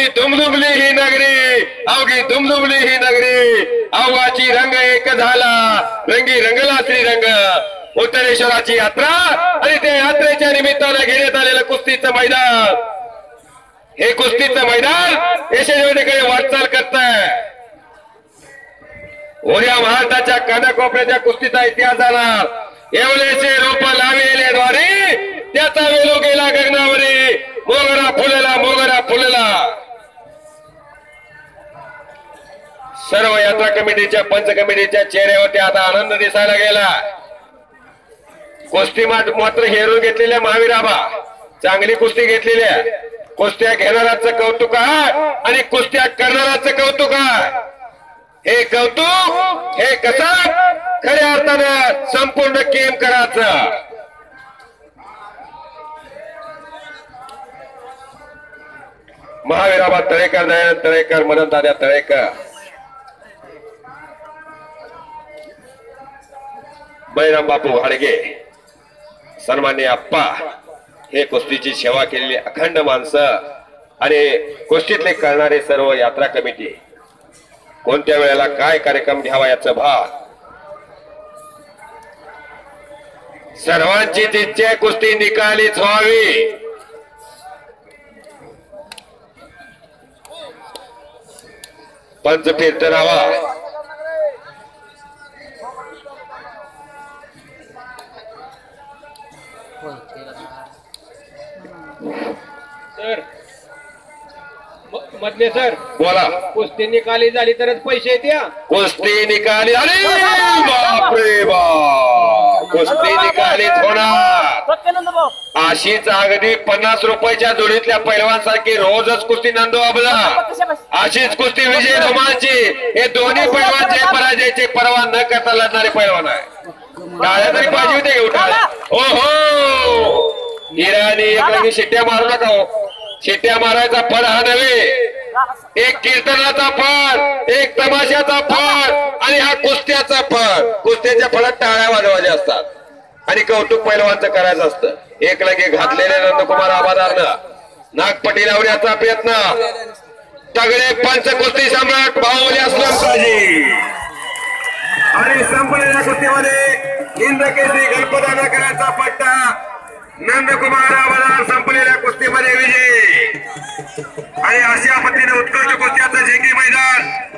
अवघी दुमदुमली ही नगरी, अवघी दुमदुमली ही नगरी, अवघाची रंग एक झाला, रंगी रंगला श्रीरंग. उत्तरेश्वराची यात्रा आणि त्या यात्रेच्या निमित्तानं घेण्यात आलेलं कुस्तीचं मैदान, हे कुस्तीचं मैदान यशस्वीतेकडे वाटचाल करतंय. उद्या महाराष्ट्राच्या कानाकोपऱ्याच्या कुस्तीचा इतिहास झाला. एवढेसे रोप लावलेल्याद्वारे त्याचा वेलो गेला गगनावरी, मोगरा फुलला, मोगरा फुलला. सर्व यात्रा कमिटीच्या पंच कमिटीच्या चेहऱ्यावरती आता आनंद दिसायला गेला. कुस्ती मात्र हेरून घेतलेल्या महावीर आबा, चांगली कुस्ती घेतलेल्या. कुस्त्या घेणाराचं कौतुक आहे आणि कुस्त्या करणाराचं कौतुक आहे. हे कौतुक, हे कसं खऱ्या अर्थानं संपूर्ण केम करायचं. महावीर आबा तळेकर, दयानंद तळेकर, मदन दादा तळेकर, बैराम बापू घाडगे, सन्मान्य आप्पा, हे कुस्तीची सेवा केलेली अखंड माणसं आणि कुस्तीतले करणारे सर्व यात्रा कमिटी, कोणत्या वेळेला काय कार्यक्रम घ्यावा याचं भान. सर्वांचीच इच्छा कुस्ती निकालीच व्हावी. पंच फिरत राहावा. सर मधले सर बोला. कुस्ती निकाली झाली तरच पैसे द्या. कुस्ती निकाली, अरे बापरे बाप, कुस्ती निकालीच होणार. अशीच अगदी 50 रुपयाच्या जोडीतल्या पैलवानसारखी रोजच कुस्ती नंदू आपला. अशीच कुस्ती विजय धुमाची. हे दोन्ही पैलवान जे पराजयाचे परवा न करता लढणारे पैलवान आहे. टाळ्या तरी पाहिजे होते घेऊन. ओहो, हिरानी एक लगी शिट्ट्या मारू नका हो. शिट्ट्या मारायचा फळ हा नव्हे, एक कीर्तनाचा फळ, एक तमाशाचा फळ आणि हा कुस्त्याचा फळ. कुस्त्याच्या फळात टाळ्या वाजवायच्या असतात आणि कौतुक पैलवानचं करायचं असतं. एक लगे घातलेले नंदकुमार आबादारनं नागपटी लावण्याचा प्रयत्न. तगडे पंच कुस्ती सम्राट बाहुबली असलम काजी आणि संपलेल्या कुस्तीमध्ये इंद्रकेसरी गणपती नगराचा पट्टा नंदकुमार आबादार संपलेल्या कुस्तीमध्ये विजय. आणि अशा पद्धतीने उत्कृष्ट कुस्त्याचं जेंगी मैदान